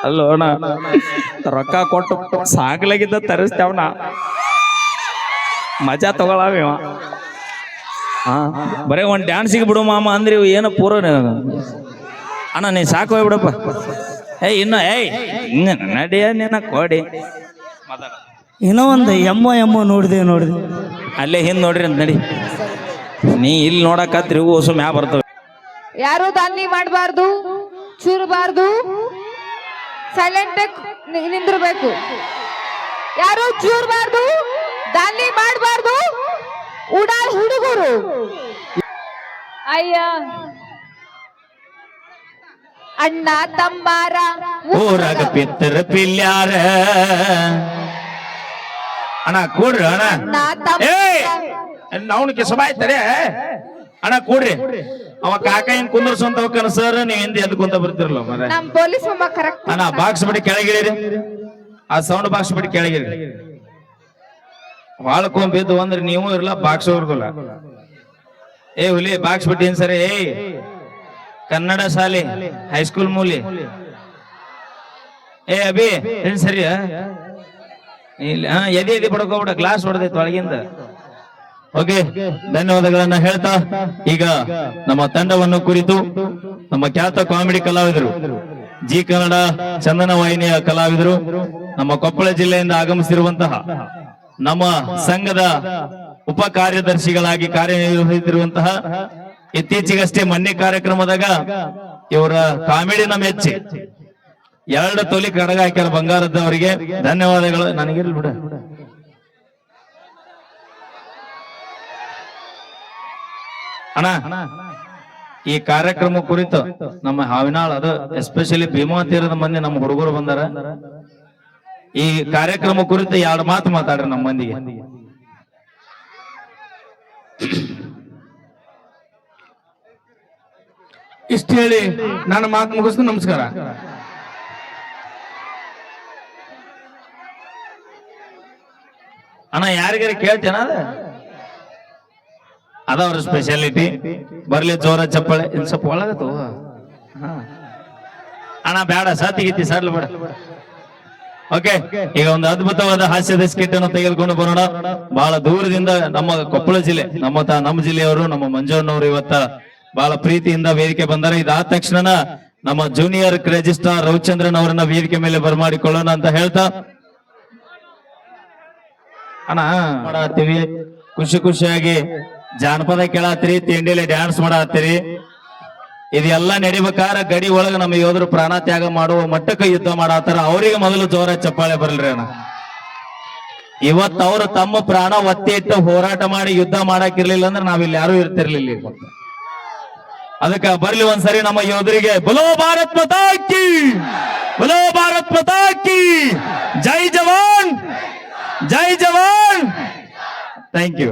ಅಲ್ಲೋ ಅಣ್ಣ ರೊಕ್ಕ ಕೊಟ್ಟು ಸಾಗ್ಲಾಗಿದ್ದ ತರಿಸ್ತೇವಣ್ಣ ಮಜಾ ತಗೊಳವ ಹಾ ಬರೇ ಒಂದ್ ಡ್ಯಾನ್ಸಿಗೆ ಬಿಡು ಮಾಮ ಅಂದ್ರೆ ಇವು ಏನೋ ಪೂರ ಅಣ್ಣ ನೀ ಸಾಕು ಹೋಗ್ಬಿಡಪ್ಪ ಏಯ್ ಇನ್ನು ಏಯ್ ನಡಿಯ ನಿನ್ನ ಕೋಡಿ ಇನ್ನೂ ಒಂದು ಎಮ್ಮೋ ನೋಡಿದೆ ಅಲ್ಲೇ ಹಿಂದ್ ನೋಡ್ರಿ ಅಂತ ನಡಿ ನೀ ಇಲ್ಲಿ ನೋಡಕತ್ರಿ ಓಸು ಮ್ಯಾ ಬರ್ತವೆ ಯಾರು ದಾನಿ ಮಾಡಬಾರ್ದು ಚೂರಬಾರ್ದು ಸೈಲೆಂಟ್ ನಿಂದಿರ್ಬೇಕು ಯಾರು ಚೂರಬಾರ್ದು ದಾನಿ ಮಾಡಬಾರ್ದು ಉಡಾಳ್ ಹುಡುಗರು ಅಯ್ಯ ಅಣ್ಣ ತಮ್ಮಾರ ಊರಾಗ ಪಿತ್ತರ ಪಿಲ್ಯಾರ ಅಣ್ಣ ಕೂಡ್ರಿ ಅಣ್ಣ ಅವನಿಗೆ ಸಭಾಯ್ತಾರೆ ಅಣ್ಣ ಕೂಡ್ರಿ ಅವ ಕಾಕ ಹಿಂಗ್ ಕುಂದರ್ಸಂತವ ಕನಸರ ನೀವ್ ಹಿಂದೆ ಎದ್ದು ಕುಂತ ಬರ್ತಿರಲ್ಲ ಮರ ನಮ್ ಪೊಲೀಸ್ ಮಾಮ ಕರೆಕ್ಟ್ ಅಣ್ಣ ಬಾಕ್ಸ್ ಬಿಡಿ ಕೆಳಗಿಳಿರಿ ಆ ಸೌಂಡ್ ಬಾಕ್ಸ್ ಬಿಡಿ ಕೆಳಗಿರಿ ವಾಳ್ಕೊಂಡ್ ಬಿದ್ದು ಅಂದ್ರೆ ನೀವು ಇರಲ್ಲ ಬಾಕ್ಸ್ ಅವ್ರದಲ್ಲ ಏ ಹುಲಿ ಬಾಕ್ಸ್ ಬಿಟ್ಟು ಏನ್ ಸರಿ ಏಯ್ ಕನ್ನಡ ಶಾಲೆ ಹೈಸ್ಕೂಲ್ ಮೂಲಿ ಏ ಅಭಿ ಏನ್ ಸರಿ ಇಲ್ಲ ಎದೆ ಬಡ್ಕೋಬಿಡ ಗ್ಲಾಸ್ ಹೊಡೆದೈತಿ ಒಳಗಿಂದ ಓಕೆ ಧನ್ಯವಾದಗಳನ್ನ ಹೇಳ್ತಾ ಈಗ ನಮ್ಮ ತಂಡವನ್ನು ಕುರಿತು ನಮ್ಮ ಖ್ಯಾತ ಕಾಮಿಡಿ ಕಲಾವಿದರು ಜಿ ಕನ್ನಡ ಚಂದನ ವಾಹಿನಿಯ ಕಲಾವಿದರು ನಮ್ಮ ಕೊಪ್ಪಳ ಜಿಲ್ಲೆಯಿಂದ ಆಗಮಿಸಿರುವಂತಹ ನಮ್ಮ ಸಂಘದ ಉಪ ಕಾರ್ಯದರ್ಶಿಗಳಾಗಿ ಕಾರ್ಯನಿರ್ವಹಿಸುತ್ತಿರುವಂತಹ ಇತ್ತೀಚೆಗಷ್ಟೇ ಮೊನ್ನೆ ಕಾರ್ಯಕ್ರಮದಾಗ ಇವರ ಕಾಮಿಡಿನ ಮೆಚ್ಚಿ 2 ತೊಲಿ ಕಡಗ ಹಾಕ್ಯಾರ ಬಂಗಾರದವರಿಗೆ ಧನ್ಯವಾದಗಳು ನನಗಿರ್ಲಿ ಬಿಡ ಅಣ್ಣ ಈ ಕಾರ್ಯಕ್ರಮ ಕುರಿತು ನಮ್ಮ ಹಾವಿನಾಳ್ ಅದು ಎಸ್ಪೆಷಲಿ ಭೀಮಾ ತೀರದ ಮಂದಿ ನಮ್ಮ ಹುಡುಗರು ಬಂದಾರ ಈ ಕಾರ್ಯಕ್ರಮ ಕುರಿತು 2 ಮಾತು ಮಾತಾಡ್ರಿ ನಮ್ಮ ಮಂದಿಗೆ ಇಷ್ಟ ಹೇಳಿ ನನ್ನ ಮಾತು ಮುಗಿಸ್ತು ನಮಸ್ಕಾರ ಅಣ್ಣ ಯಾರಿಗಾರ ಕೇಳ್ತೇನ ಅದವ್ರ ಸ್ಪೆಷಾಲಿಟಿ ಬರ್ಲಿ ಜೋರ ಚಪ್ಪಳೆ ಇನ್ ಸ್ವಲ್ಪ ಒಳಗತ್ತು ಅಣ್ಣ ಬೇಡ ಸಾತಿಗಿತ್ತಿ ಸರ್ಲು ಬೇಡ ಓಕೆ ಈಗ ಒಂದು ಅದ್ಭುತವಾದ ಹಾಸ್ಯದ ಸ್ಕಿಟ್ ಅನ್ನು ತೆಗೆದುಕೊಂಡು ಬರೋಣ ಬಹಳ ದೂರದಿಂದ ನಮ್ಮ ಕೊಪ್ಪಳ ಜಿಲ್ಲೆ ನಮ್ಮ ಜಿಲ್ಲೆಯವರು ನಮ್ಮ ಮಂಜಣ್ಣವರು ಇವತ್ತ ಬಹಳ ಪ್ರೀತಿಯಿಂದ ವೇದಿಕೆ ಬಂದರೆ ಇದಾದ ತಕ್ಷಣ ನಮ್ಮ ಜೂನಿಯರ್ ರಿಜಿಸ್ಟ್ರಾರ್ ರವಿಚಂದ್ರನ್ ಅವರನ್ನ ವೇದಿಕೆ ಮೇಲೆ ಬರಮಾಡಿಕೊಳ್ಳೋಣ ಅಂತ ಹೇಳ್ತಾ ಅಣ್ಣ ಮಾಡತ್ತೀವಿ ಖುಷಿಯಾಗಿ ಜಾನಪದ ಕೇಳತ್ತೀರಿ ತಿಂಡಿಲಿ ಡ್ಯಾನ್ಸ್ ಮಾಡತ್ತೀರಿ ಇದೆಲ್ಲ ನಡಿಬೇಕಾರ ಗಡಿ ಒಳಗ ನಮ್ಮ ಯೋಧರು ಪ್ರಾಣ ತ್ಯಾಗ ಮಾಡುವ ಮಟ್ಟಕ್ಕೆ ಯುದ್ಧ ಮಾಡತ್ತಾರ ಅವರಿಗೆ ಮೊದಲು ಜೋರ ಚಪ್ಪಾಳೆ ಬರಲ್ರಿ ಅಣ್ಣ ಇವತ್ತು ಅವರು ತಮ್ಮ ಪ್ರಾಣ ಒತ್ತಿ ಇಟ್ಟು ಹೋರಾಟ ಮಾಡಿ ಯುದ್ಧ ಮಾಡಾಕಿರ್ಲಿಲ್ಲ ಅಂದ್ರೆ ನಾವಿಲ್ಲಿ ಯಾರು ಇರ್ತಿರ್ಲಿಲ್ಲ ಅದಕ್ಕೆ ಬರ್ಲಿ ಒಂದ್ಸರಿ ನಮ್ಮ ಯೋಧರಿಗೆ ಬಲೋ ಭಾರತ್ ಮಾತಾ ಕಿ ಬಲೋ ಭಾರತ್ ಮಾತಾ ಕಿ ಜೈ ಜವಾನ್ ಥ್ಯಾಂಕ್ ಯು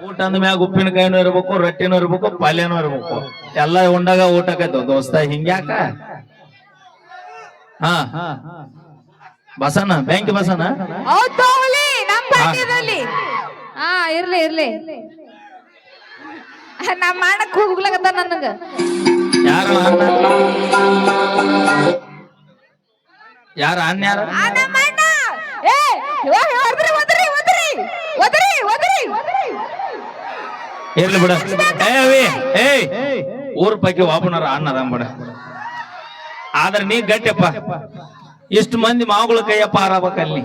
ಊಟ ಅಂದ ಮ್ಯಾಗ ಉಪ್ಪಿನಕಾಯಿನೂ ಇರ್ಬೇಕು ರೊಟ್ಟಿನೂ ಇರ್ಬೇಕು ಪಲ್ಯನೂ ಇರ್ಬೇಕು ಎಲ್ಲ ಉಂಡಾಗ ಊಟಕ್ಕೈತ ದೋಸ್ತ ಹಿಂಗ್ಯಾಕ ಹಾ ಬಸನ ಬ್ಯಾಂಕ್ ಬಸನ ಹಾ ಇರ್ಲಿ ನಮ್ಮ ಮಾಡಕ್ ಹೋಗ್ಲಕತ್ತ ನನಗ ಯಾರು ಯಾರ ಅನ್ಯಾರ ಇರ್ಲಿ ಬಿಡ ಊರ್ ಪೈಕಿ ಒಬ್ಬನಾರ ಅಣ್ಣದ ಬಿಡ ಆದ್ರೆ ನೀ ಗಟ್ಟಿಯಪ್ಪ ಇಷ್ಟು ಮಂದಿ ಮಾವುಗಳ ಕೈಯಪ್ಪ ಹಾರಬೇಕಲ್ಲಿ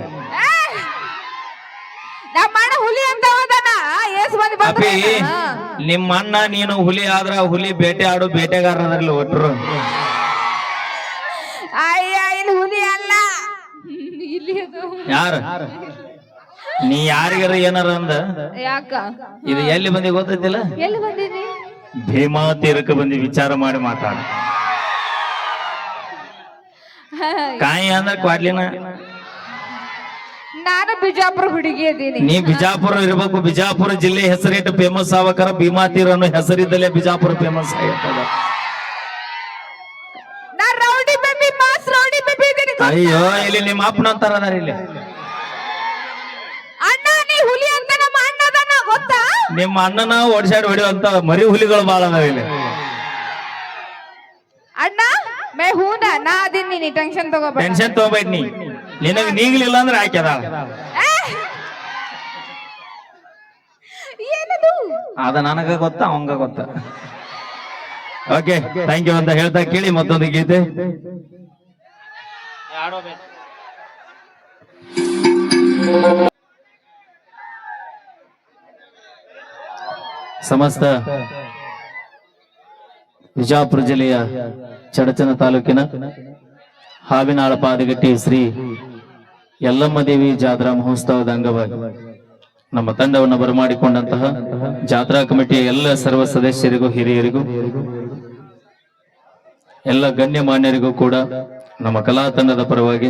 ಅಪ್ಪಿ ನಿಮ್ಮ ಅಣ್ಣ ನೀನು ಹುಲಿ ಆದ್ರ ಹುಲಿ ಬೇಟೆ ಆಡು ಬೇಟೆಗಾರರಲ್ಲಿ ಒಟ್ರು ಹುಲಿ ಅಲ್ಲ ಯಾರ ನೀ ಯಾರಿಗಾರ ಏನಾರ ಅಂದ ಯಾಕ ಇದು ಎಲ್ಲಿ ಬಂದಿ ಗೊತ್ತೈತಿಲ್ಲ ಎಲ್ಲಿ ಬಂದಿನಿ ಭೀಮಾ ತೀರಕ್ಕೆ ಬಂದಿ ವಿಚಾರ ಮಾಡಿ ಮಾತಾಡ ಕಾಯಿ ಅಂದ್ರ ಕ್ವಾಡ್ಲಿನ ನಾನು ಬಿಜಾಪುರ ಹುಡುಗಿ ಅದೀನಿ ನೀ ಬಿಜಾಪುರ ಇರ್ಬೇಕು ಬಿಜಾಪುರ ಜಿಲ್ಲೆ ಹೆಸರಿಟ್ಟು ಫೇಮಸ್ ಆಗ್ಬೇಕಾರ ಭೀಮಾ ತೀರ ಅನ್ನೋ ಹೆಸರಿದ್ದಲ್ಲೇ ಬಿಜಾಪುರ ಫೇಮಸ್ ಆಗಿರ್ತದ ಅಯ್ಯೋ ಇಲ್ಲಿ ನಿಮ್ಮ ಅಪ್ಪನ ಅಂತಾರ ಅದಾರ ಇಲ್ಲಿ ನಿಮ್ಮ ಅಣ್ಣನ ಓಡಿಸಾಡಿ ಹೊಡಿಯುವಂತ ಮರಿ ಹುಲಿಗಳು ಬಾಳ ಅದಾವ ಇಲ್ಲಿ ಅಣ್ಣ ಮೇ ಹೂನ ನಾ ಅದೀನಿ ನೀ ಟೆನ್ಷನ್ ತಗೋಬೇಡ ಟೆನ್ಷನ್ ತಗೋಬೇಡ ನೀ ನಿನಗ್ ನೀಗ್ಲಿಲ್ಲ ಅಂದ್ರೆ ಆಯ್ಕೆದ ಏನದು ಅದ ನನಗ ಗೊತ್ತ ಅವಂಗ ಗೊತ್ತ. ಓಕೆ ಥ್ಯಾಂಕ್ ಯು ಅಂತ ಹೇಳ್ತಾ ಕೇಳಿ ಮತ್ತೊಂದು ಗೀತೆ. ಸಮಸ್ತ ವಿಜಾಪುರ ಜಿಲ್ಲೆಯ ಚಡಚನ ತಾಲೂಕಿನ ಹಾವಿನಾಳ ಪಾದಗಟ್ಟಿ ಶ್ರೀ ಯಲ್ಲಮ್ಮ ದೇವಿ ಜಾತ್ರಾ ಮಹೋತ್ಸವದ ಅಂಗವಾಗಿ ನಮ್ಮ ತಂಡವನ್ನು ಬರಮಾಡಿಕೊಂಡಂತಹ ಜಾತ್ರಾ ಕಮಿಟಿಯ ಎಲ್ಲ ಸರ್ವ ಸದಸ್ಯರಿಗೂ ಹಿರಿಯರಿಗೂ ಎಲ್ಲ ಗಣ್ಯಮಾನ್ಯರಿಗೂ ಕೂಡ ನಮ್ಮ ಕಲಾ ತಂಡದ ಪರವಾಗಿ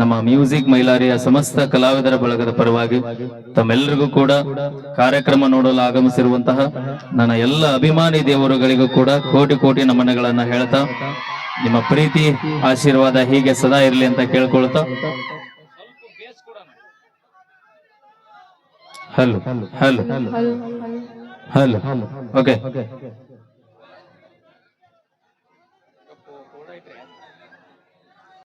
ನಮ್ಮ ಮ್ಯೂಸಿಕ್ ಮೈಲಾರಿಯ ಸಮಸ್ತ ಕಲಾವಿದರ ಬಳಗದ ಪರವಾಗಿ ತಮ್ಮೆಲ್ಲರಿಗೂ ಕೂಡ ಕಾರ್ಯಕ್ರಮ ನೋಡಲು ಆಗಮಿಸಿರುವಂತಹ ನನ್ನ ಎಲ್ಲ ಅಭಿಮಾನಿ ದೇವರುಗಳಿಗೂ ಕೂಡ ಕೋಟಿ ಕೋಟಿ ನಮನಗಳನ್ನ ಹೇಳ್ತಾ ನಿಮ್ಮ ಪ್ರೀತಿ ಆಶೀರ್ವಾದ ಹೀಗೆ ಸದಾ ಇರಲಿ ಅಂತ ಕೇಳ್ಕೊಳ್ತಾ ಹಲೋ ಹಲೋ ಹಲೋ ಓಕೆ